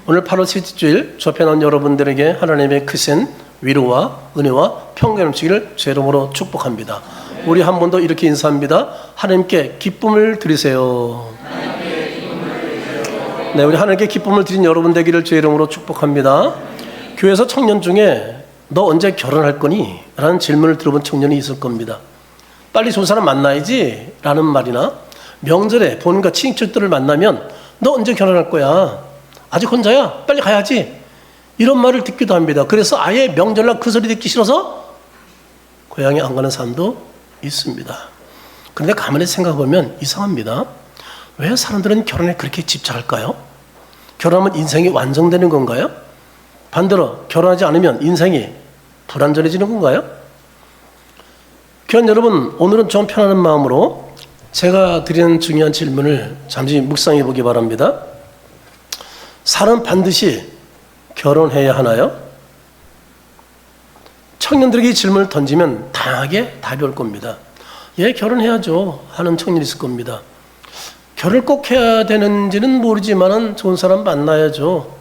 오늘 8월 셋째 주일 접해 나온 여러분들에게 하나님의 크신 위로와 은혜와 평강 넘치기를 제 이름으로 축복합니다. 우리 한 번 더 이렇게 인사합니다. 하나님께 기쁨을 드리세요. 네, 우리 하나님께 기쁨을 드린 여러분 되기를 제 이름으로 축복합니다. 교회에서 청년 중에 너 언제 결혼할 거니? 라는 질문을 들어본 청년이 있을 겁니다. 빨리 좋은 사람 만나야지 라는 말이나 명절에 본가 친척들을 만나면 너 언제 결혼할 거야? 아직 혼자야? 빨리 가야지. 이런 말을 듣기도 합니다. 그래서 아예 명절날 그 소리 듣기 싫어서 고향에 안 가는 사람도 있습니다. 그런데 가만히 생각해보면 이상합니다. 왜 사람들은 결혼에 그렇게 집착할까요? 결혼하면 인생이 완성되는 건가요? 반대로 결혼하지 않으면 인생이 불완전해지는 건가요? 귀한 여러분, 오늘은 좀 편안한 마음으로 제가 드리는 중요한 질문을 잠시 묵상해 보기 바랍니다. 사람은 반드시 결혼해야 하나요? 청년들에게 이 질문을 던지면 다양하게 답이 올 겁니다. 예, 결혼해야죠 하는 청년이 있을 겁니다. 결혼을 꼭 해야 되는지는 모르지만 좋은 사람 만나야죠.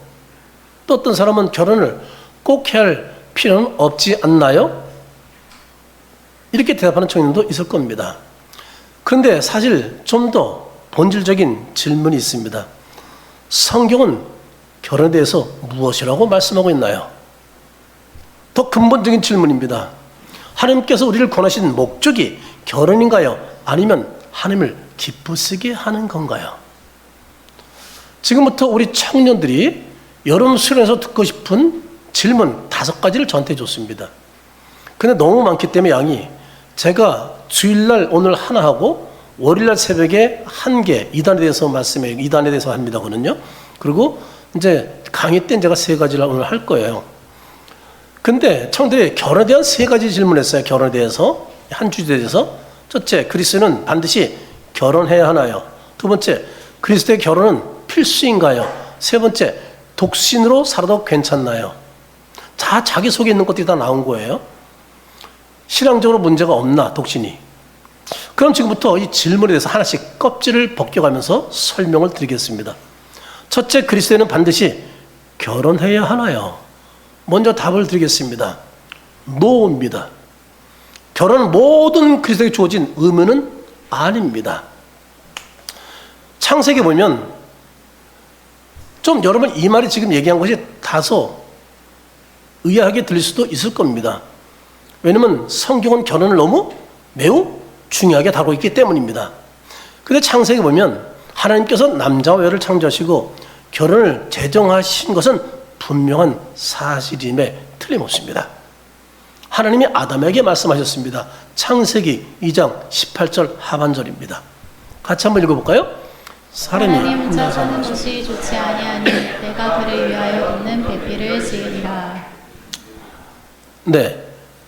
또 어떤 사람은 결혼을 꼭 해야 할 필요는 없지 않나요? 이렇게 대답하는 청년도 있을 겁니다. 그런데 사실 좀 더 본질적인 질문이 있습니다. 성경은 결혼에 대해서 무엇이라고 말씀하고 있나요? 더 근본적인 질문입니다. 하나님께서 우리를 권하신 목적이 결혼인가요? 아니면 하나님을 기쁘시게 하는 건가요? 지금부터 우리 청년들이 여러분 수련에서 듣고 싶은 질문 5가지를 저한테 줬습니다. 근데 너무 많기 때문에 양이 제가 주일날 오늘 하나 하고 월요일날 새벽에 1개 2단에 대해서 말씀해요. 2단에 대해서 합니다. 그거는요. 그리고 이제 강의 때는 제가 3가지를 오늘 할 거예요. 근데 청년들이 결혼에 대한 3가지 질문했어요. 결혼에 대해서 한 주제에 대해서. 첫째, 그리스도는 반드시 결혼해야 하나요? 두 번째, 그리스도의 결혼은 필수인가요? 세 번째, 독신으로 살아도 괜찮나요? 다 자기 속에 있는 것들이 다 나온 거예요. 신앙적으로 문제가 없나, 독신이? 그럼 지금부터 이 질문에 대해서 하나씩 껍질을 벗겨가면서 설명을 드리겠습니다. 첫째, 그리스도인은 반드시 결혼해야 하나요? 먼저 답을 드리겠습니다. 노입니다. 결혼은 모든 그리스도에게 주어진 의무는 아닙니다. 창세기 보면 좀 여러분 이 말이 지금 얘기한 것이 다소 의아하게 들릴 수도 있을 겁니다. 왜냐하면 성경은 결혼을 너무 매우 중요하게 다루고 있기 때문입니다. 그런데 창세기 보면 하나님께서 남자와 여자를 창조하시고 결혼을 제정하신 것은 분명한 사실임에 틀림없습니다. 하나님이 아담에게 말씀하셨습니다. 창세기 2장 18절 하반절입니다. 같이 한번 읽어볼까요? 사람이 혼자 사는 것이 좋지 아니하니 내가 그를 위하여 얻는 배필을 지으리라. 네,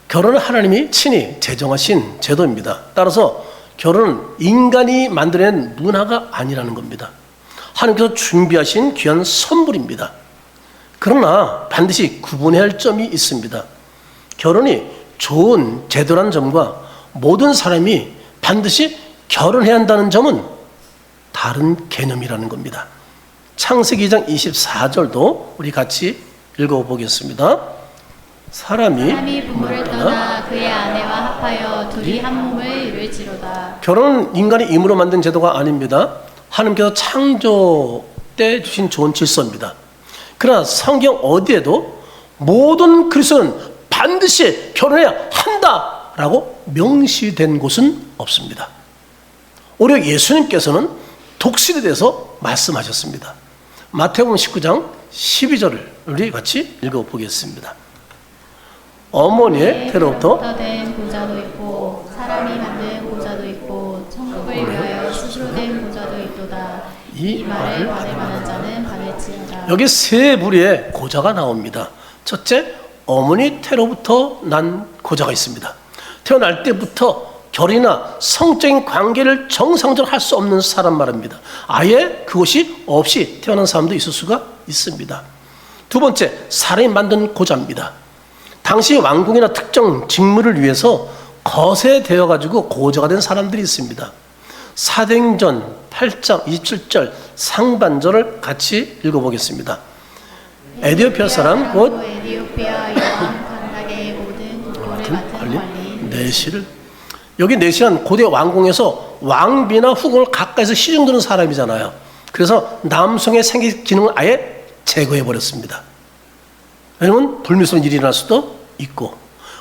결혼은 하나님이 친히 제정하신 제도입니다. 따라서 결혼은 인간이 만들어낸 문화가 아니라는 겁니다. 하나님께서 준비하신 귀한 선물입니다. 그러나 반드시 구분해야 할 점이 있습니다. 결혼이 좋은 제도라는 점과 모든 사람이 반드시 결혼해야 한다는 점은 다른 개념이라는 겁니다. 창세기 2장 24절도 우리 같이 읽어보겠습니다. 사람이 부모를 떠나 그의 아내와 합하여 둘이 한 몸을 이룰지로다. 결혼은 인간이 임으로 만든 제도가 아닙니다. 하나님께서 창조 때 주신 좋은 질서입니다. 그러나 성경 어디에도 모든 그리스도는 반드시 결혼해야 한다라고 명시된 곳은 없습니다. 오히려 예수님께서는 독신에 대해서 말씀하셨습니다. 마태복음 19장 12절을 우리 같이 읽어보겠습니다. 어머니의 태로부터 된 보좌도 있고 사람이 만든 보좌도 있고 천국을 위하여 스스로 된 보좌도 있도다. 이 말을 받을 만한 자는 받을지어다. 여기 세 부류의 고자가 나옵니다. 첫째, 어머니 태로부터 난 고자가 있습니다. 태어날 때부터 결이나 성적인 관계를 정상적으로 할 수 없는 사람 말입니다. 아예 그것이 없이 태어난 사람도 있을 수가 있습니다. 두 번째, 사람이 만든 고자입니다. 당시 왕궁이나 특정 직무를 위해서 거세되어 가지고 고자가 된 사람들이 있습니다. 사도행전 8장 27절 상반절을 같이 읽어보겠습니다. 에티오피아 사람 곧 에티오피아 여왕 칸닥의 모든 국고를 맡은 관리. 내시를, 여기 내시는 고대 왕궁에서 왕비나 후궁을 가까이서 시중드는 사람이잖아요. 그래서 남성의 생식 기능을 아예 제거해 버렸습니다. 왜냐면 불미스러운 일이 일어날 수도 있고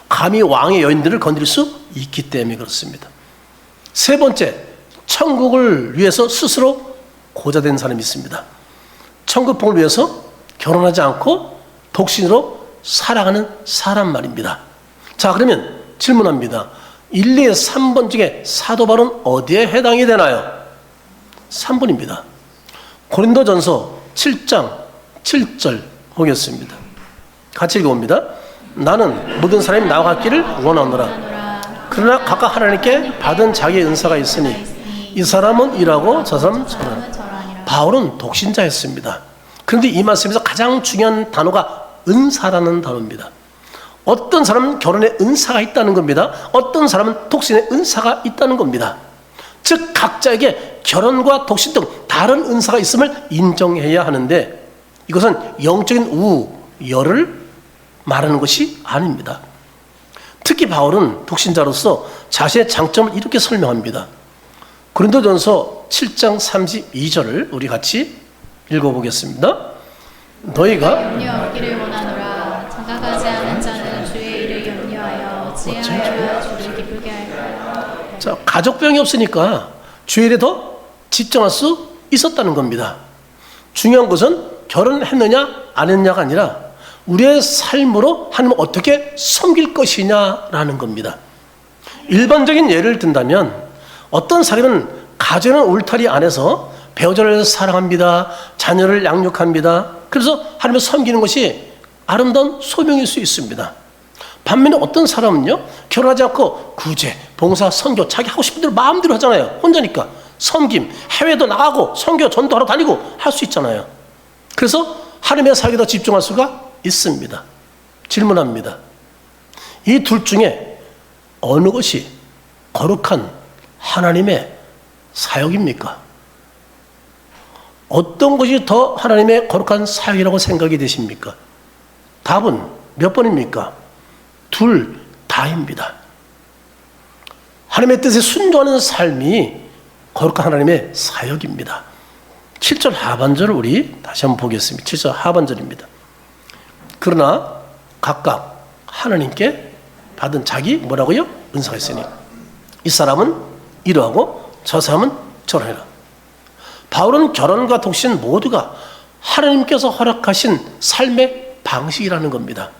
감히 왕의 여인들을 건드릴 수 있기 때문에 그렇습니다. 세 번째, 천국을 위해서 스스로 고자된 사람이 있습니다. 천국복을 위해서 결혼하지 않고 독신으로 살아가는 사람 말입니다. 자, 그러면 질문합니다. 1, 2, 3번 중에 사도 바울은 어디에 해당이 되나요? 3번입니다. 고린도전서 7장 7절 보겠습니다. 같이 읽어봅니다. 나는 모든 사람이 나와 같기를 원하노라. 그러나 각각 하나님께 받은 자기의 은사가 있으니 이 사람은 이라고 저 사람은 저라. 바울은 독신자였습니다. 그런데 이 말씀에서 가장 중요한 단어가 은사라는 단어입니다. 어떤 사람은 결혼에 은사가 있다는 겁니다. 어떤 사람은 독신에 은사가 있다는 겁니다. 즉 각자에게 결혼과 독신 등 다른 은사가 있음을 인정해야 하는데 이것은 영적인 우열을 말하는 것이 아닙니다. 특히 바울은 독신자로서 자신의 장점을 이렇게 설명합니다. 고린도전서 7장 32절을 우리 같이 읽어보겠습니다. 너희가 염려 없기를 원하노라. 장가가지 않은 자는 주의 일을 염려하여 지혜하여 주를 기쁘게 할까. 자, 가족병이 없으니까 주의 일에 더 집중할 수 있었다는 겁니다. 중요한 것은 결혼했느냐 안 했느냐가 아니라 우리의 삶으로 하나님을 어떻게 섬길 것이냐라는 겁니다. 일반적인 예를 든다면 어떤 사람은 가정의 울타리 안에서 배우자를 사랑합니다. 자녀를 양육합니다. 그래서 하나님을 섬기는 것이 아름다운 소명일 수 있습니다. 반면에 어떤 사람은요, 결혼하지 않고 구제, 봉사, 선교, 자기 하고 싶은 대로 마음대로 하잖아요. 혼자니까. 섬김, 해외도 나가고 선교, 전도하러 다니고 할 수 있잖아요. 그래서 하나님의 사역에 더 집중할 수가 있습니다. 질문합니다. 이 둘 중에 어느 것이 거룩한 하나님의 사역입니까? 어떤 것이 더 하나님의 거룩한 사역이라고 생각이 되십니까? 답은 몇 번입니까? 둘 다입니다. 하나님의 뜻에 순종하는 삶이 거룩한 하나님의 사역입니다. 7절 하반절을 우리 다시 한번 보겠습니다. 7절 하반절입니다. 그러나 각각 하나님께 받은 자기 뭐라고요? 은사가 있으니 이 사람은 이러하고 저 사람은 저러해라. 바울은 결혼과 독신 모두가 하나님께서 허락하신 삶의 방식이라는 겁니다.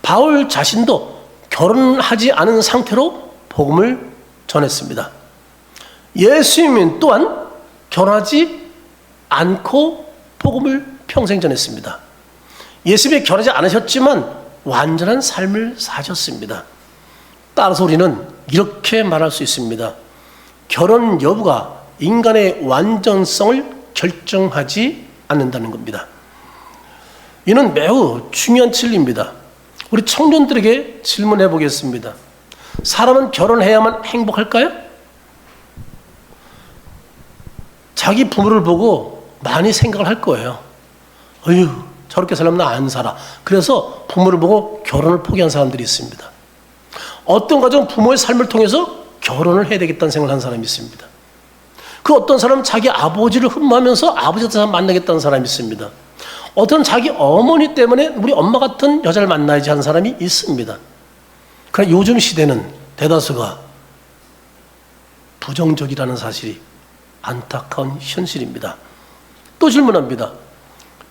바울 자신도 결혼하지 않은 상태로 복음을 전했습니다. 예수님 또한 결혼하지 않고 복음을 평생 전했습니다. 예수님이 결혼하지 않으셨지만 완전한 삶을 사셨습니다. 따라서 우리는 이렇게 말할 수 있습니다. 결혼 여부가 인간의 완전성을 결정하지 않는다는 겁니다. 이는 매우 중요한 진리입니다. 우리 청년들에게 질문해 보겠습니다. 사람은 결혼해야만 행복할까요? 자기 부모를 보고 많이 생각을 할 거예요. 어휴, 저렇게 살면 나 안 살아. 그래서 부모를 보고 결혼을 포기한 사람들이 있습니다. 어떤 가정은 부모의 삶을 통해서 결혼을 해야 되겠다는 생각을 한 사람이 있습니다. 그 어떤 사람은 자기 아버지를 흠모하면서 아버지 같은 사람 만나겠다는 사람이 있습니다. 어떤 자기 어머니 때문에 우리 엄마 같은 여자를 만나야지 하는 사람이 있습니다. 그러나 요즘 시대는 대다수가 부정적이라는 사실이 안타까운 현실입니다. 또 질문합니다.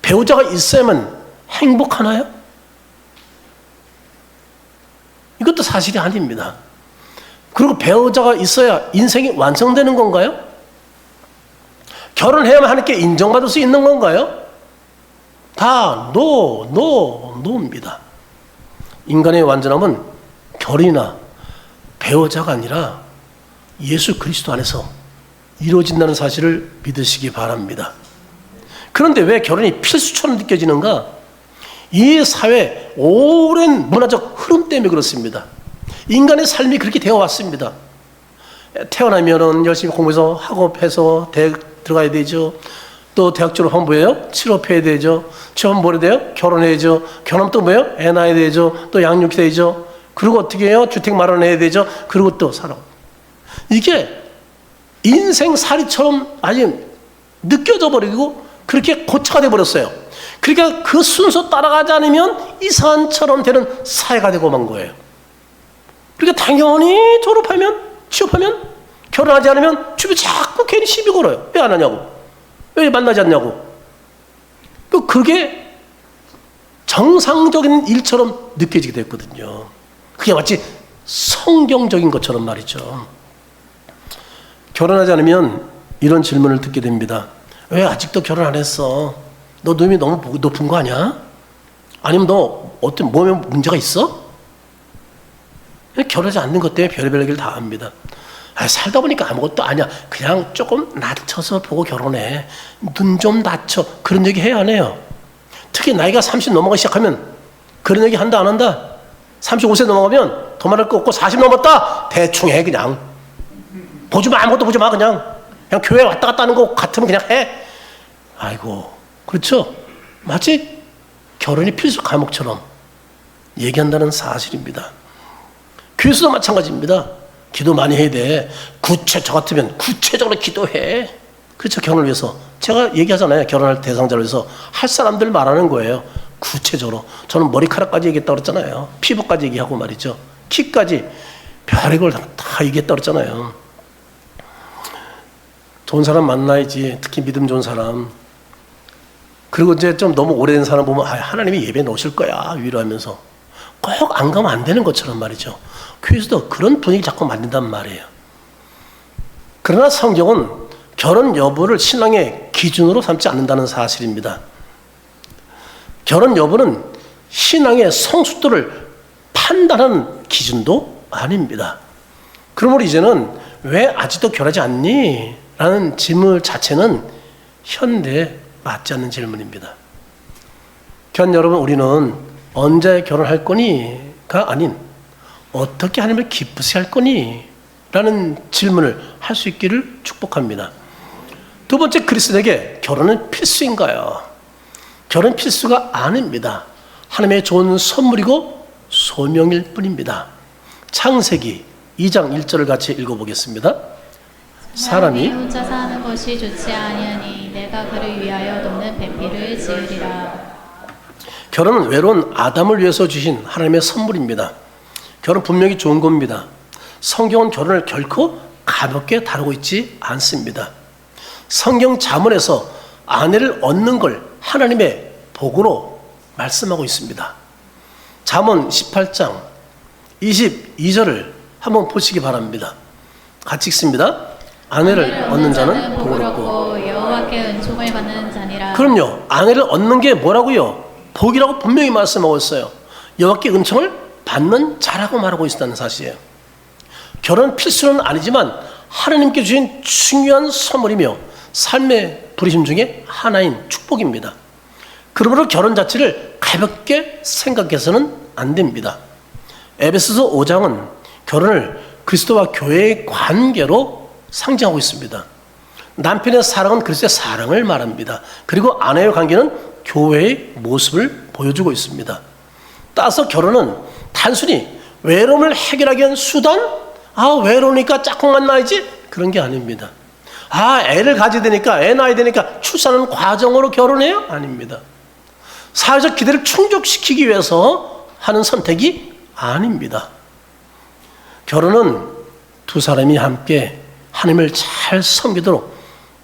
배우자가 있어야만 행복하나요? 이것도 사실이 아닙니다. 그리고 배우자가 있어야 인생이 완성되는 건가요? 결혼해야만 하나님께 인정받을 수 있는 건가요? 다 노입니다. 인간의 완전함은 결혼이나 배우자가 아니라 예수 그리스도 안에서 이루어진다는 사실을 믿으시기 바랍니다. 그런데 왜 결혼이 필수처럼 느껴지는가? 이 사회 오랜 문화적 흐름 때문에 그렇습니다. 인간의 삶이 그렇게 되어 왔습니다. 태어나면은 열심히 공부해서 학업해서 대학 들어가야 되죠. 또 대학 졸업하면 뭐예요? 취업해야 되죠. 취업하면 뭐래야 돼요? 결혼해야죠. 결혼하면 또 뭐예요? 애 낳아야 되죠. 또 양육해야죠. 그리고 어떻게 해요? 주택 마련해야 되죠. 그리고 또 살아. 이게 인생살이처럼 아주 느껴져 버리고 그렇게 고차가 돼 버렸어요. 그러니까 그 순서 따라가지 않으면 이산처럼 되는 사회가 되고 만 거예요. 그러니까 당연히 졸업하면, 취업하면, 결혼하지 않으면 주변에 자꾸 괜히 시비 걸어요. 왜 안 하냐고. 왜 만나지 않냐고. 그게 정상적인 일처럼 느껴지게 됐거든요. 그게 마치 성경적인 것처럼 말이죠. 결혼하지 않으면 이런 질문을 듣게 됩니다. 왜 아직도 결혼 안 했어? 너 눈이 너무 높은 거 아니야? 아니면 너 어떤 몸에 문제가 있어? 결혼하지 않는 것 때문에 별의별 얘기를 다 합니다. 살다 보니까 아무것도 아니야. 그냥 조금 낮춰서 보고 결혼해. 눈 좀 낮춰. 그런 얘기 해야 안 해요? 특히 나이가 30 넘어가기 시작하면 그런 얘기 한다 안 한다? 35세 넘어가면 더 말할 거 없고 40 넘었다? 대충 해 그냥. 보지 마. 아무것도 보지 마. 그냥 교회 왔다 갔다 하는 거 같으면 그냥 해. 아이고, 그렇죠? 마치 결혼이 필수 과목처럼 얘기한다는 사실입니다. 교회에서도 마찬가지입니다. 기도 많이 해야 돼. 저 같으면 구체적으로 기도해. 그렇죠? 결혼을 위해서. 제가 얘기하잖아요. 결혼할 대상자를 위해서 할 사람들 말하는 거예요. 구체적으로. 저는 머리카락까지 얘기했다고 그랬잖아요. 피부까지 얘기하고 말이죠. 키까지 별의걸 다 얘기했다고 그랬잖아요. 좋은 사람 만나야지. 특히 믿음 좋은 사람. 그리고 이제 좀 너무 오래된 사람 보면 하나님이 예배 넣으실 거야. 위로하면서. 꼭 안 가면 안 되는 것처럼 말이죠. 교회에서도 그런 분위기 자꾸 만든단 말이에요. 그러나 성경은 결혼 여부를 신앙의 기준으로 삼지 않는다는 사실입니다. 결혼 여부는 신앙의 성숙도를 판단하는 기준도 아닙니다. 그러므로 이제는 왜 아직도 결혼하지 않니? 라는 질문 자체는 현대에 맞지 않는 질문입니다. 여러분, 우리는 언제 결혼할 거니?가 아닌 어떻게 하나님을 기쁘시게 할 거니? 라는 질문을 할 수 있기를 축복합니다. 두 번째, 그리스도에게 결혼은 필수인가요? 결혼 필수가 아닙니다. 하나님의 좋은 선물이고 소명일 뿐입니다. 창세기 2장 1절을 같이 읽어보겠습니다. 사람이 혼자 사는 것이 좋지 아니하니 내가 그를 위하여 돕는 배필을 지으리라. 결혼은 외로운 아담을 위해서 주신 하나님의 선물입니다. 결혼 분명히 좋은 겁니다. 성경은 결혼을 결코 가볍게 다루고 있지 않습니다. 성경 잠언에서 아내를 얻는 걸 하나님의 복으로 말씀하고 있습니다. 잠언 18장 22절을 한번 보시기 바랍니다. 같이 읽습니다. 아내를 얻는 자는 복을 얻고 여호와께 은총을 받는 자니라. 그럼요. 아내를 얻는 게 뭐라고요? 복이라고 분명히 말씀하고 있어요. 여호와께 은총을 받는 자라고 말하고 있다는 사실이에요. 결혼 필수는 아니지만 하나님께 주신 중요한 선물이며 삶의 부르심 중에 하나인 축복입니다. 그러므로 결혼 자체를 가볍게 생각해서는 안 됩니다. 에베소서 5장은 결혼을 그리스도와 교회의 관계로 상징하고 있습니다. 남편의 사랑은 그리스도의 사랑을 말합니다. 그리고 아내의 관계는 교회의 모습을 보여주고 있습니다. 따라서 결혼은 단순히 외로움을 해결하기 위한 수단? 외로우니까 짝꿍 만나야지? 그런 게 아닙니다. 애를 가져야 되니까, 애 낳아야 되니까 출산하는 과정으로 결혼해요? 아닙니다. 사회적 기대를 충족시키기 위해서 하는 선택이 아닙니다. 결혼은 두 사람이 함께 하나님을 잘 섬기도록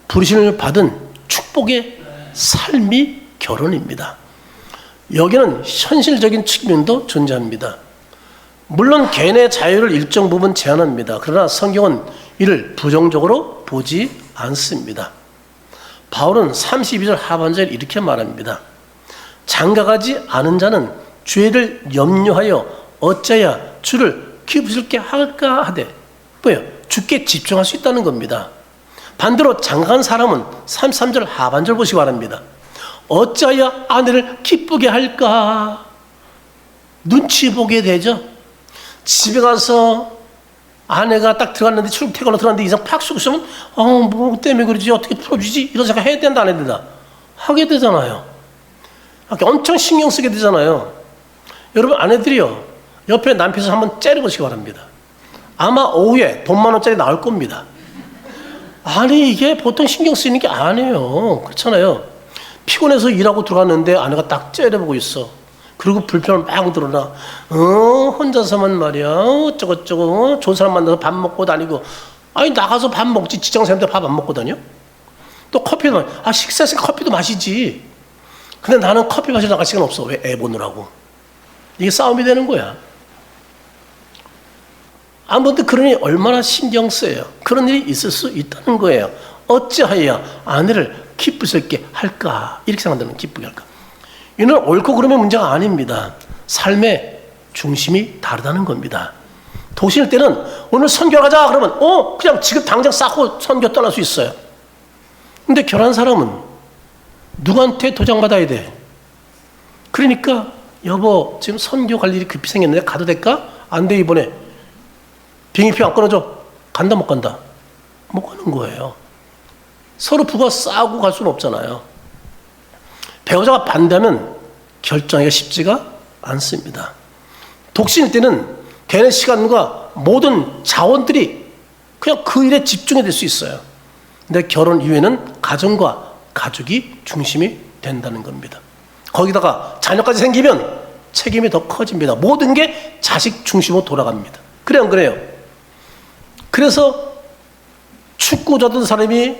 부르심을 받은 축복의 삶이 결혼입니다. 여기는 현실적인 측면도 존재합니다. 물론 개인의 자유를 일정 부분 제한합니다. 그러나 성경은 이를 부정적으로 보지 않습니다. 바울은 32절 하반절에 이렇게 말합니다. 장가가지 않은 자는 죄를 염려하여 어찌하여 주를 기쁘시게 할까 하되 뭐예요? 주께 집중할 수 있다는 겁니다. 반대로 장가간 사람은 33절 하반절 보시기 바랍니다. 어찌하여 아내를 기쁘게 할까? 눈치 보게 되죠. 집에 가서 아내가 딱 들어갔는데 출퇴근하러 들어갔는데 이상 팍 쓰고 있으면 뭐 때문에 그러지 어떻게 풀어주지 이런 생각 해야 된다 안 해야 된다 하게 되잖아요. 엄청 신경 쓰게 되잖아요. 여러분 아내들이요 옆에 남편에서 한번 째려보시기 바랍니다. 아마 오후에 돈 10,000원짜리 나올 겁니다. 아니 이게 보통 신경 쓰이는 게 아니에요. 그렇잖아요. 피곤해서 일하고 들어갔는데 아내가 딱 째려보고 있어. 그리고 불편을 막 드러나. 혼자서만 말이야. 어쩌고저쩌고. 좋은 사람 만나서 밥 먹고 다니고. 아니, 나가서 밥 먹지. 직장생활때 밥 안 먹고 다녀? 또 커피도, 식사했으니까 커피도 마시지. 근데 나는 커피 마시러 나갈 시간 없어. 왜? 애 보느라고. 이게 싸움이 되는 거야. 아무튼 그러니 얼마나 신경 쓰여요. 그런 일이 있을 수 있다는 거예요. 어찌하여 아내를 기쁘게 할까? 이렇게 생각한다면 기쁘게 할까? 이는 옳고 그름의 문제가 아닙니다. 삶의 중심이 다르다는 겁니다. 독신일 때는 오늘 선교 가자 그러면 그냥 지금 당장 싸고 선교 떠날 수 있어요. 근데 결혼한 사람은 누구한테 도장받아야 돼? 그러니까 여보 지금 선교 갈 일이 급히 생겼는데 가도 될까? 안 돼 이번에. 비행기표 안 끊어줘. 간다 못 간다? 못 가는 거예요. 서로 부가 싸우고 갈 수는 없잖아요. 배우자가 반대하면 결정하기가 쉽지가 않습니다. 독신일 때는 개인의 시간과 모든 자원들이 그냥 그 일에 집중이 될 수 있어요. 근데 결혼 이후에는 가정과 가족이 중심이 된다는 겁니다. 거기다가 자녀까지 생기면 책임이 더 커집니다. 모든 게 자식 중심으로 돌아갑니다. 그래요, 안 그래요? 그래서 축구 좋아하던 사람이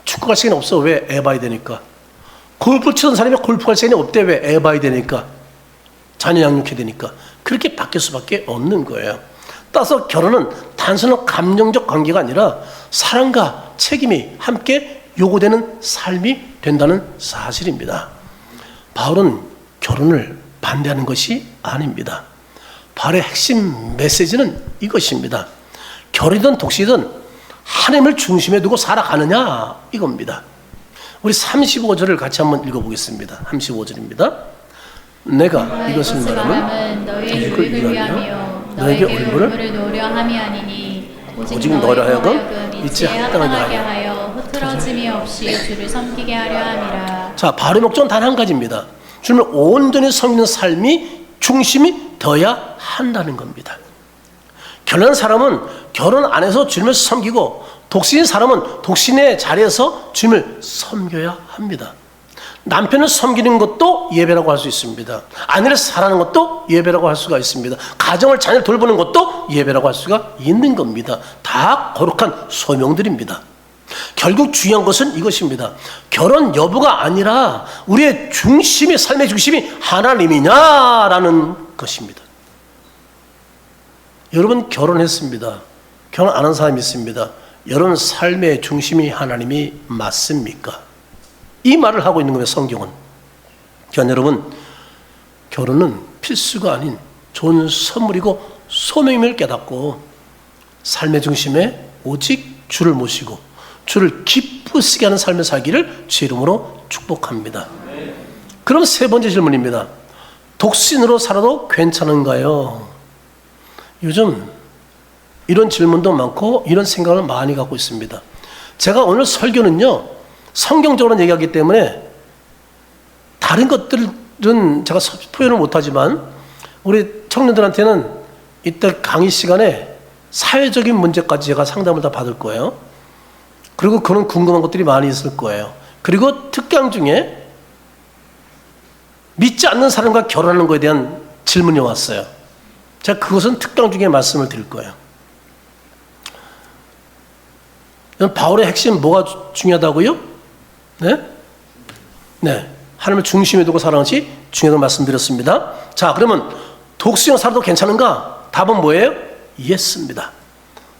축구 갈 시간이 없어. 왜? 애 봐야 되니까. 골프 치던 사람이 골프 갈 시간이 없대. 왜? 애 봐야 되니까. 자녀 양육해야 되니까. 그렇게 바뀔 수밖에 없는 거예요. 따라서 결혼은 단순한 감정적 관계가 아니라 사랑과 책임이 함께 요구되는 삶이 된다는 사실입니다. 바울은 결혼을 반대하는 것이 아닙니다. 바울의 핵심 메시지는 이것입니다. 결혼이든 독신이든 하나님을 중심에 두고 살아가느냐 이겁니다. 우리 35절을 같이 한번 읽어보겠습니다. 35절입니다. 내가 이것을 말하면 너희의 유익을 위하며 너에게 너에게 얼굴을 얼굴을 노려 함이 아니니 오직 너희로 하여금 이치에 합당하게 하여 흐트러짐이 없이 주를 섬기게 하려 함이라. 자, 바울의 목적은 단 한 가지입니다. 주님을 온전히 섬기는 삶이 중심이 되어야 한다는 겁니다. 결혼한 사람은 결혼 안에서 주님을 섬기고 독신인 사람은 독신의 자리에서 주님을 섬겨야 합니다. 남편을 섬기는 것도 예배라고 할 수 있습니다. 아내를 사랑하는 것도 예배라고 할 수가 있습니다. 가정을 자녀를 돌보는 것도 예배라고 할 수가 있는 겁니다. 다 거룩한 소명들입니다. 결국 중요한 것은 이것입니다. 결혼 여부가 아니라 우리의 중심이, 삶의 중심이 하나님이냐라는 것입니다. 여러분 결혼했습니다. 결혼 안 한 사람이 있습니다. 여러분 삶의 중심이 하나님이 맞습니까? 이 말을 하고 있는 거예요, 성경은. 그러니까 여러분, 결혼은 필수가 아닌 좋은 선물이고 소명임을 깨닫고 삶의 중심에 오직 주를 모시고 주를 기쁘시게 하는 삶을 살기를 주 이름으로 축복합니다. 그럼 세 번째 질문입니다. 독신으로 살아도 괜찮은가요? 요즘 이런 질문도 많고 이런 생각을 많이 갖고 있습니다. 제가 오늘 설교는요, 성경적으로 얘기하기 때문에 다른 것들은 제가 표현을 못하지만 우리 청년들한테는 이때 강의 시간에 사회적인 문제까지 제가 상담을 다 받을 거예요. 그리고 그런 궁금한 것들이 많이 있을 거예요. 그리고 특강 중에 믿지 않는 사람과 결혼하는 것에 대한 질문이 왔어요. 제가 그것은 특강 중에 말씀을 드릴 거예요. 바울의 핵심 뭐가 중요하다고요? 네. 하나님을 중심에 두고 살아가는 것이 중요하다고 말씀드렸습니다. 자, 그러면 독신으로 살아도 괜찮은가? 답은 뭐예요? 예스입니다.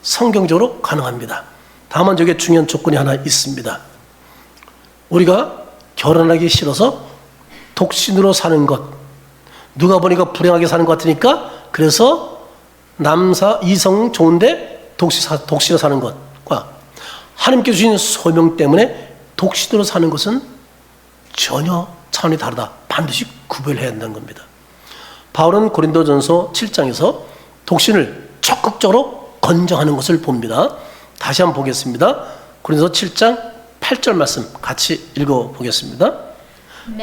성경적으로 가능합니다. 다만 저게 중요한 조건이 하나 있습니다. 우리가 결혼하기 싫어서 독신으로 사는 것, 누가 보니까 불행하게 사는 것 같으니까 그래서 이성 좋은데 독신으로 사는 것과 하나님께 주신 소명 때문에 독신으로 사는 것은 전혀 차원이 다르다. 반드시 구별해야 한다는 겁니다. 바울은 고린도전서 7장에서 독신을 적극적으로 건정하는 것을 봅니다. 다시 한번 보겠습니다. 고린도서 7장 8절 말씀 같이 읽어보겠습니다.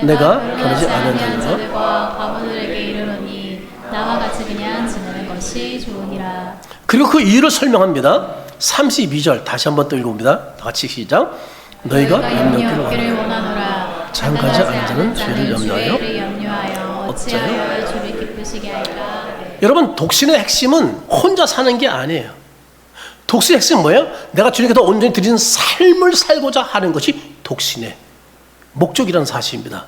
내가 변하지 않은 자들과 과부들에게 이르노니 나와 같이 그냥 지내는 것이 좋으니라. 그리고 그 이유를 설명합니다. 32절 다시 한번 또 읽어봅니다. 다 같이 시작. 너희가 염려기를 원하노라. 장가지 않은 자는 죄를 염려하여 어찌하여 주를 기쁘시게 할까. 여러분, 독신의 핵심은 혼자 사는 게 아니에요. 독신의 핵심은 뭐예요? 내가 주님께 더 온전히 드리는 삶을 살고자 하는 것이 독신의 목적이라는 사실입니다.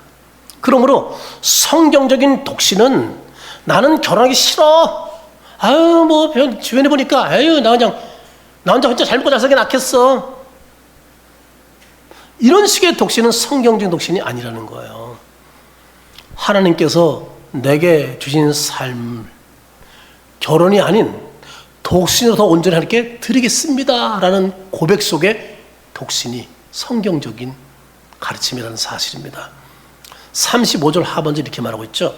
그러므로 성경적인 독신은 나는 결혼하기 싫어. 아유, 뭐 주변에 보니까 아유, 나 혼자 잘 먹고 잘 살게 낫겠어. 이런 식의 독신은 성경적인 독신이 아니라는 거예요. 하나님께서 내게 주신 삶, 결혼이 아닌 독신으로 더 온전히 하나님께 드리겠습니다라는 고백 속에 독신이 성경적인 가르침이라는 사실입니다. 35절 하반절 이렇게 말하고 있죠.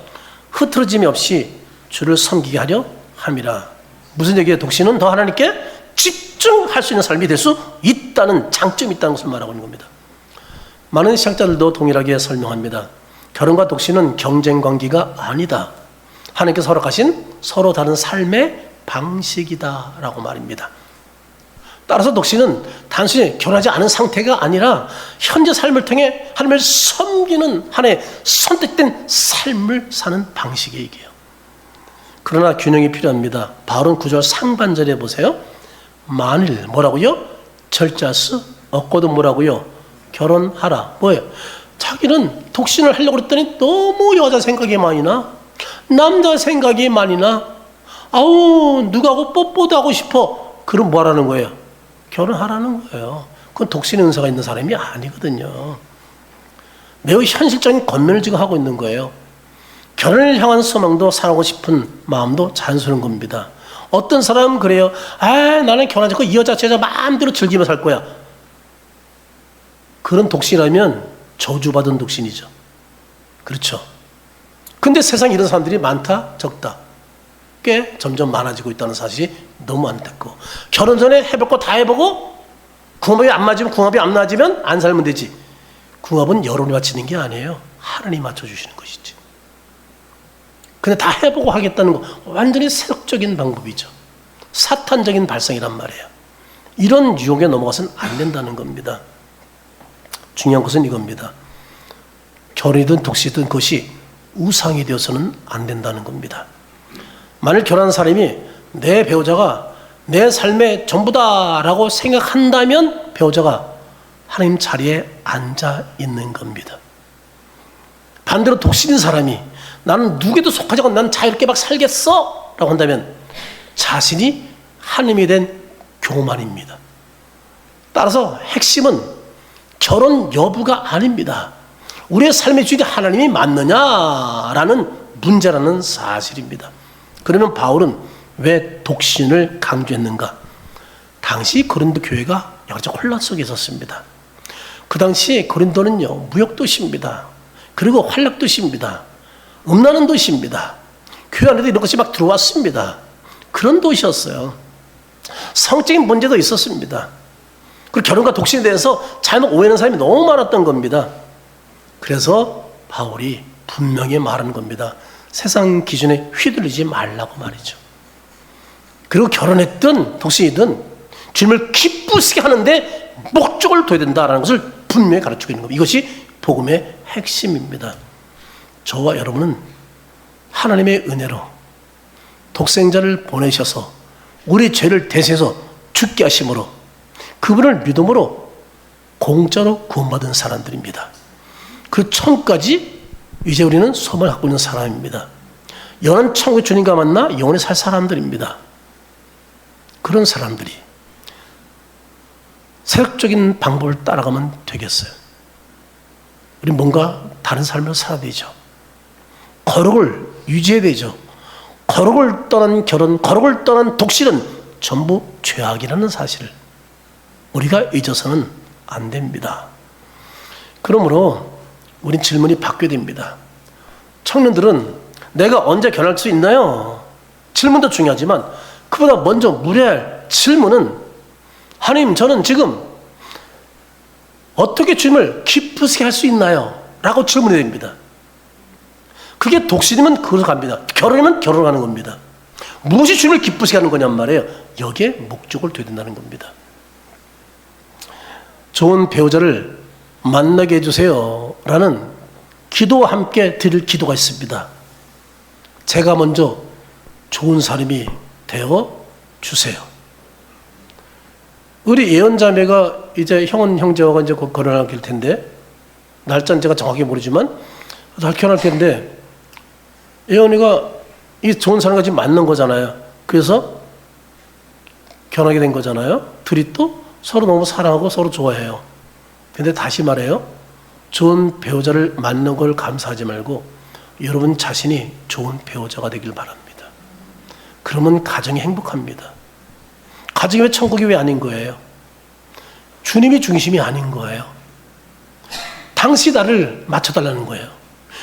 흐트러짐이 없이 주를 섬기게 하려 함이라. 무슨 얘기예요? 독신은 더 하나님께 집중할 수 있는 삶이 될 수 있다는 장점이 있다는 것을 말하고 있는 겁니다. 많은 신학자들도 동일하게 설명합니다. 결혼과 독신은 경쟁 관계가 아니다. 하나님께서 허락하신 서로 다른 삶의 방식이다라고 말입니다. 따라서 독신은 단순히 결혼하지 않은 상태가 아니라 현재 삶을 통해 하나님을 섬기는 하나의 선택된 삶을 사는 방식의 얘기예요. 그러나 균형이 필요합니다. 바울은 9절 상반절에 보세요. 만일 뭐라고요? 절제할 수 없거든 뭐라고요? 결혼하라. 뭐예요? 자기는 독신을 하려고 그랬더니 너무 여자 생각이 많이 나. 남자 생각이 많이 나. 아우, 누구하고 뽀뽀도 하고 싶어. 그럼 뭐 하라는 거예요? 결혼하라는 거예요. 그건 독신의 은사가 있는 사람이 아니거든요. 매우 현실적인 권면을 지금 하고 있는 거예요. 결혼을 향한 소망도 살아가고 싶은 마음도 자연스러운 겁니다. 어떤 사람은 그래요. 나는 결혼하지 않고 이 여자 저 여자 마음대로 즐기며 살 거야. 그런 독신이라면 저주받은 독신이죠. 그렇죠. 근데 세상에 이런 사람들이 많다, 적다. 꽤 점점 많아지고 있다는 사실이 너무 안타깝고, 결혼 전에 해볼 거 다 해보고 궁합이 안 맞으면, 궁합이 안 맞으면 안 살면 되지. 궁합은 여론이 맞추는 게 아니에요. 하나님이 맞춰주시는 것이지. 근데 다 해보고 하겠다는 거 완전히 세속적인 방법이죠. 사탄적인 발상이란 말이에요. 이런 유혹에 넘어가서는 안 된다는 겁니다. 중요한 것은 이겁니다. 결혼이든 독신이든 그것이 우상이 되어서는 안 된다는 겁니다. 만일 결혼한 사람이 내 배우자가 내 삶의 전부다라고 생각한다면 배우자가 하나님 자리에 앉아 있는 겁니다. 반대로 독신인 사람이 나는 누구에도 속하지 않고 난 자유롭게 막 살겠어 라고 한다면 자신이 하나님이 된 교만입니다. 따라서 핵심은 결혼 여부가 아닙니다. 우리의 삶의 주인이 하나님이 맞느냐라는 문제라는 사실입니다. 그러면 바울은 왜 독신을 강조했는가? 당시 고린도 교회가 여러 가지 혼란 속에 있었습니다. 그 당시 고린도는요, 무역도시입니다. 그리고 활락도시입니다. 음란한 도시입니다. 교회 안에도 이런 것이 막 들어왔습니다. 그런 도시였어요. 성적인 문제도 있었습니다. 그리고 결혼과 독신에 대해서 잘못 오해하는 사람이 너무 많았던 겁니다. 그래서 바울이 분명히 말하는 겁니다. 세상 기준에 휘둘리지 말라고 말이죠. 그리고 결혼했든 독신이든 주님을 기쁘시게 하는데 목적을 둬야 된다는 것을 분명히 가르치고 있는 겁니다. 이것이 복음의 핵심입니다. 저와 여러분은 하나님의 은혜로 독생자를 보내셔서 우리 죄를 대신해서 죽게 하심으로 그분을 믿음으로 공짜로 구원받은 사람들입니다. 그 천국까지 이제 우리는 소망을 갖고 있는 사람입니다. 영원한 천국의 주님과 만나 영원히 살 사람들입니다. 그런 사람들이 세속적인 방법을 따라가면 되겠어요? 우리 뭔가 다른 삶을 살아야 되죠. 거룩을 유지해야 되죠. 거룩을 떠난 결혼, 거룩을 떠난 독신은 전부 죄악이라는 사실을 우리가 잊어서는 안 됩니다. 그러므로 우린 질문이 바뀌어야 됩니다. 청년들은 내가 언제 결혼할 수 있나요? 질문도 중요하지만 그보다 먼저 물어야 할 질문은 하나님, 저는 지금 어떻게 주님을 기쁘시게 할 수 있나요? 라고 질문해야 됩니다. 그게 독신이면 그걸로 갑니다. 결혼이면 결혼을 하는 겁니다. 무엇이 주님을 기쁘시게 하는 거냔 말이에요. 여기에 목적을 둬야 된다는 겁니다. 좋은 배우자를 만나게 해주세요 라는 기도와 함께 드릴 기도가 있습니다. 제가 먼저 좋은 사람이 되어 주세요. 우리 예언자매가 이제 형은 형제와 이제 곧 결혼할 텐데, 날짜는 제가 정확히 모르지만 결혼할 텐데, 예언이가 이 좋은 사람과 지금 만난 거잖아요. 그래서 결혼하게 된 거잖아요. 둘이 또 서로 너무 사랑하고 서로 좋아해요. 근데 다시 말해요. 좋은 배우자를 만난 걸 감사하지 말고 여러분 자신이 좋은 배우자가 되길 바랍니다. 그러면 가정이 행복합니다. 가정이 왜 천국이 왜 아닌 거예요? 주님이 중심이 아닌 거예요. 당시 나를 맞춰달라는 거예요.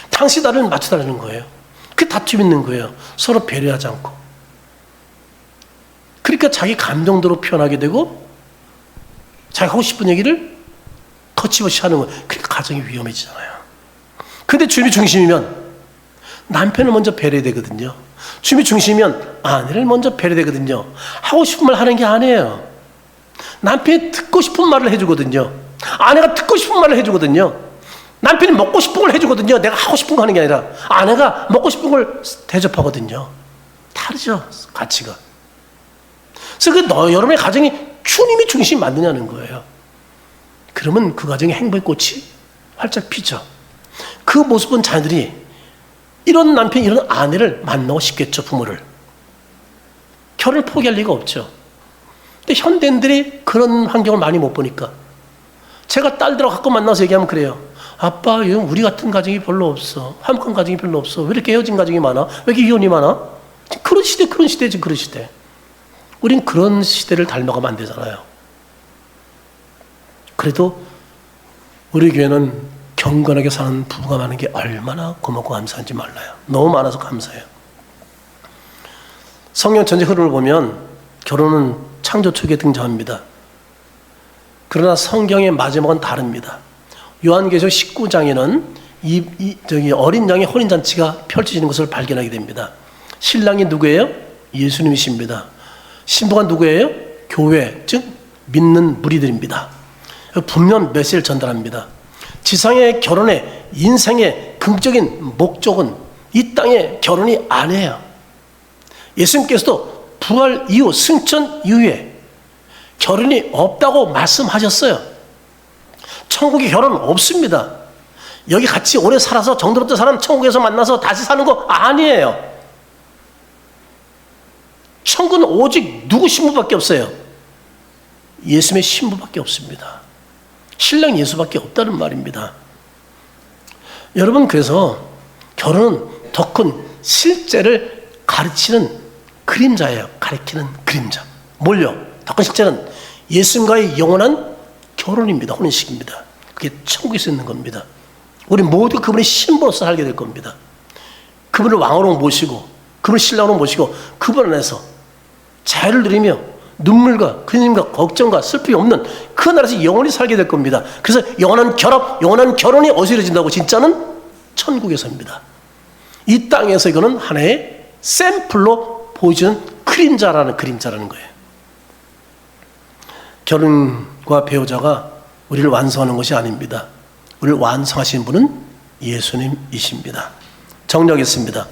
당시 나를 맞춰달라는 거예요. 그 다툼이 있는 거예요. 서로 배려하지 않고. 그러니까 자기 감정대로 표현하게 되고 자기가 하고 싶은 얘기를 거침없이 하는 거예요. 그러니까 가정이 위험해지잖아요. 근데 주님이 중심이면 남편을 먼저 배려해야 되거든요. 주님이 중심이면 아내를 먼저 배려해야 되거든요. 하고 싶은 말 하는 게 아니에요. 남편이 듣고 싶은 말을 해주거든요. 아내가 듣고 싶은 말을 해주거든요. 남편이 먹고 싶은 걸 해주거든요. 내가 하고 싶은 거 하는 게 아니라 아내가 먹고 싶은 걸 대접하거든요. 다르죠, 가치가. 그래서 여러분의 가정이 주님이 중심이 맞느냐는 거예요. 그러면 그 가정의 행복의 꽃이 활짝 피죠. 그 모습은 자녀들이 이런 남편, 이런 아내를 만나고 싶겠죠, 부모를. 결혼을 포기할 리가 없죠. 근데 현대인들이 그런 환경을 많이 못 보니까 제가 딸들하고 가끔 만나서 얘기하면 그래요. 아빠, 우리 같은 가정이 별로 없어. 화목한 가정이 별로 없어. 왜 이렇게 헤어진 가정이 많아? 왜 이렇게 이혼이 많아? 그런 시대지, 그런 시대. 우린 그런 시대를 닮아가면 안 되잖아요. 그래도 우리 교회는 경건하게 사는 부부가 많은 게 얼마나 고맙고 감사한지 몰라요. 너무 많아서 감사해요. 성경 전체 흐름을 보면 결혼은 창조 초기에 등장합니다. 그러나 성경의 마지막은 다릅니다. 요한계시록 19장에는 어린 양의 혼인잔치가 펼쳐지는 것을 발견하게 됩니다. 신랑이 누구예요? 예수님이십니다. 신부가 누구예요? 교회, 즉 믿는 무리들입니다. 분명 메시지를 전달합니다. 지상의 결혼의 인생의 긍정적인 목적은 이 땅의 결혼이 아니에요. 예수님께서도 부활 이후, 승천 이후에 결혼이 없다고 말씀하셨어요. 천국에 결혼 없습니다. 여기 같이 오래 살아서 정들었던 사람 천국에서 만나서 다시 사는 거 아니에요. 천국은 오직 누구 신부밖에 없어요? 예수님의 신부밖에 없습니다. 신랑 예수밖에 없다는 말입니다. 여러분, 그래서 결혼은 더 큰 실제를 가르치는 그림자예요. 가리키는 그림자. 뭘요? 더 큰 실제는 예수님과의 영원한 결혼입니다. 혼인식입니다. 그게 천국에서 있는 겁니다. 우리 모두 그분의 신부로서 살게 될 겁니다. 그분을 왕으로 모시고 그분을 신랑으로 모시고 그분 안에서 자유를 누리며 눈물과 근심과 걱정과 슬픔이 없는 그 나라에서 영원히 살게 될 겁니다. 그래서 영원한 결합, 영원한 결혼이 어디서 이루어진다고? 진짜는 천국에서입니다. 이 땅에서 이거는 하나의 샘플로 보여주는 그림자라는 거예요. 결혼과 배우자가 우리를 완성하는 것이 아닙니다. 우리를 완성하신 분은 예수님이십니다. 정리하겠습니다.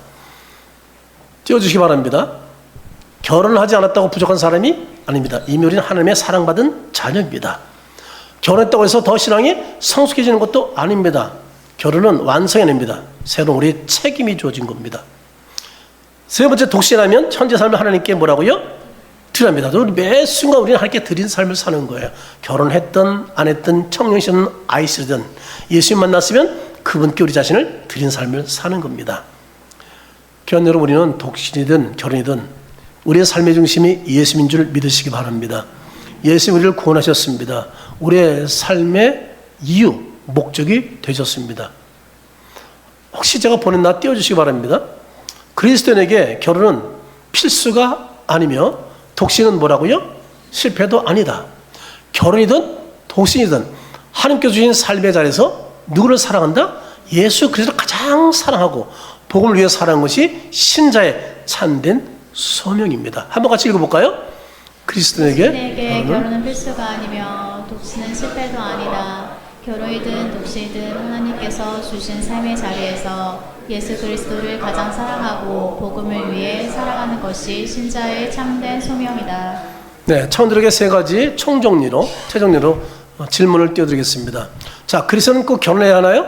띄워주시기 바랍니다. 결혼을 하지 않았다고 부족한 사람이 아닙니다. 이미 우리는 하나님의 사랑받은 자녀입니다. 결혼했다고 해서 더 신앙이 성숙해지는 것도 아닙니다. 결혼은 완성해냅니다. 새로운 우리의 책임이 주어진 겁니다. 세 번째, 독신하면 현재 삶을 하나님께 뭐라고요? 드립니다. 매 순간 우리는 하나님께 드린 삶을 사는 거예요. 결혼했든 안 했든 청년이든 아이시든 예수님 만났으면 그분께 우리 자신을 드린 삶을 사는 겁니다. 교회 여러분, 우리는 독신이든 결혼이든 우리의 삶의 중심이 예수님인 줄 믿으시기 바랍니다. 예수님 우리를 구원하셨습니다. 우리의 삶의 이유, 목적이 되셨습니다. 혹시 제가 보낸 나 띄워주시기 바랍니다. 그리스도인에게 결혼은 필수가 아니며 독신은 뭐라고요? 실패도 아니다. 결혼이든 독신이든 하나님께서 주신 삶의 자리에서 누구를 사랑한다? 예수 그리스도를 가장 사랑하고 복음을 위해 살아가는 것이 신자의 참된 소명입니다. 한번 같이 읽어볼까요? 그리스도인에게 결혼은 필수가 아니며 독신은 실패도 아니다. 결혼이든 독신이든 하나님께서 주신 삶의 자리에서 예수 그리스도를 가장 사랑하고 복음을 위해 살아가는 것이 신자의 참된 소명이다. 네, 청년들에게 세 가지 최종리로 질문을 띄워드리겠습니다. 자, 그리스도는 꼭 결혼해야 하나요?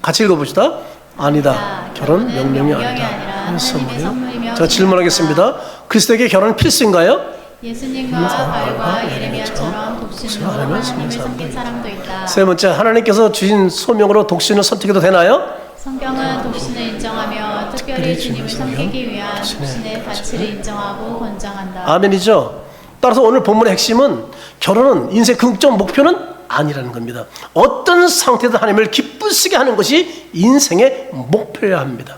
같이 읽어봅시다. 아니다. 결혼 명령이 아니다. 선물이요. 제가 질문하겠습니다. 그리스도에게 결혼은 필수인가요? 예수님과 바울과 예레미야처럼 독신으로 하나님을 섬긴 사람도 있다. 세 번째, 하나님께서 주신 소명으로 독신을 선택해도 되나요? 성경은 독신을 인정하며 특별히 주님을 섬기기 위한 독신의 가치를 인정하고 권장한다. 아멘이죠. 따라서 오늘 본문의 핵심은 결혼은 인생의 궁극적 목표는 아니라는 겁니다. 어떤 상태든 하나님을 기쁘시게 하는 것이 인생의 목표여야 합니다.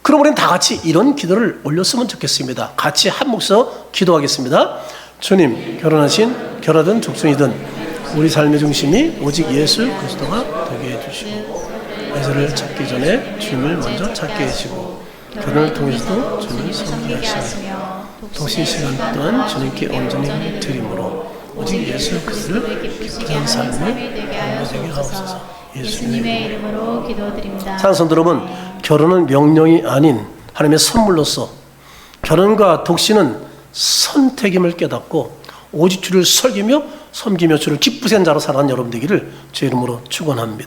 그럼 우리는 다 같이 이런 기도를 올렸으면 좋겠습니다. 같이 한 목소 기도하겠습니다. 주님, 결혼하든 독신이든 우리 삶의 중심이 오직 예수 그리스도가 되게 해주시고 예수를 찾기 전에 주님을 먼저 찾게 해주시고 결혼을 통해서도 주님을 섬기게 하시며 독신 시간 동안 주님께 온전히 드림으로 오직 예수 그리스도를 기쁘시게 삶을 되게 하옵소서. 예수님의 이름으로 기도드립니다. 찬송 여러분, 결혼은 명령이 아닌 하나님의 선물로서 결혼과 독신은 선택임을 깨닫고 오직 주를 섬기며 주를 기쁘시는 자로 살아가는 여러분 되기를 주의 이름으로 축원합니다.